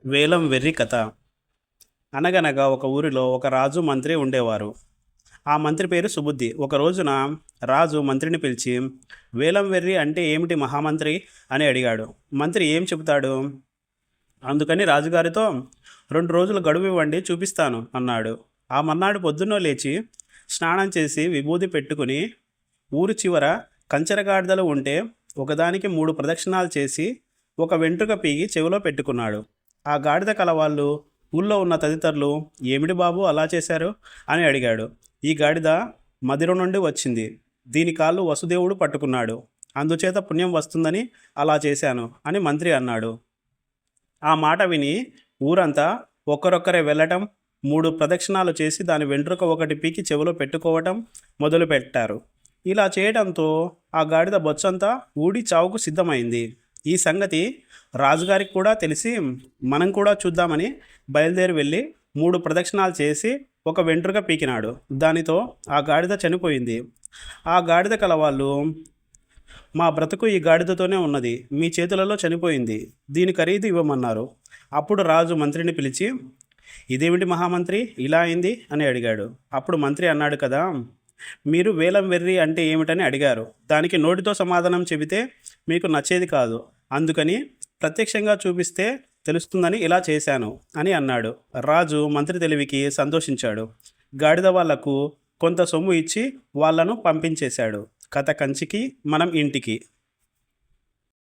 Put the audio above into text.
వేలం వెర్రి కథ. అనగనగా ఒక ఊరిలో ఒక రాజు మంత్రి ఉండేవారు. ఆ మంత్రి పేరు సుబుద్ధి. ఒక రోజున రాజు మంత్రిని పిలిచి, వేలం వెర్రి అంటే ఏమిటి మహామంత్రి అని అడిగాడు. మంత్రి ఏం చెబుతాడు? అందుకని రాజుగారితో 2 రోజులు గడువు ఇవ్వండి, చూపిస్తాను అన్నాడు. ఆ మర్నాడు పొద్దున్న లేచి స్నానం చేసి విభూది పెట్టుకుని ఊరి చివర కంచెరగాడిదలు ఉంటే ఒకదానికి 3 ప్రదక్షిణాలు చేసి ఒక వెంట్రుక పీగి చెవిలో పెట్టుకున్నాడు. ఆ గాడిద కలవాళ్ళు ఊళ్ళో ఉన్న తదితరులు, ఏమిటి బాబు అలా చేశారు అని అడిగాడు. ఈ గాడిద మదిర నుండి వచ్చింది, దీని కాళ్ళు వసుదేవుడు పట్టుకున్నాడు, అందుచేత పుణ్యం వస్తుందని అలా చేశాను అని మంత్రి అన్నాడు. ఆ మాట విని ఊరంతా ఒక్కరొక్కరే వెళ్ళటం, 3 ప్రదక్షిణాలు చేసి దాని వెంట్రుక ఒకటి పీకి చెవిలో పెట్టుకోవటం మొదలుపెట్టారు. ఇలా చేయడంతో ఆ గాడిద బొచ్చంతా ఊడి చావుకు సిద్ధమైంది. ఈ సంగతి రాజుగారికి కూడా తెలిసి, మనం కూడా చూద్దామని బయలుదేరి వెళ్ళి 3 ప్రదక్షిణాలు చేసి ఒక వెంట్రుక పీకినాడు. దానితో ఆ గాడిద చనిపోయింది. ఆ గాడిద కలవాళ్ళు, మా బ్రతుకు ఈ గాడిదతోనే ఉన్నది, మీ చేతులలో చనిపోయింది, దీని ఖరీదు ఇవ్వమన్నారు. అప్పుడు రాజు మంత్రిని పిలిచి, ఇదేమిటి మహామంత్రి ఇలా అయింది అని అడిగాడు. అప్పుడు మంత్రి అన్నాడు కదా, మీరు వేలం వెర్రి అంటే ఏమిటని అడిగారు, దానికి నోటితో సమాధానం చెబితే మీకు నచ్చేది కాదు, అందుకని ప్రత్యక్షంగా చూపిస్తే తెలుస్తుందని ఇలా చేశాను అని అన్నాడు. రాజు మంత్రి తెలివికి సంతోషించాడు. గాడిద వాళ్లకు కొంత సొమ్ము ఇచ్చి వాళ్లను పంపించేశాడు. కథ కంచికి, మనం ఇంటికి.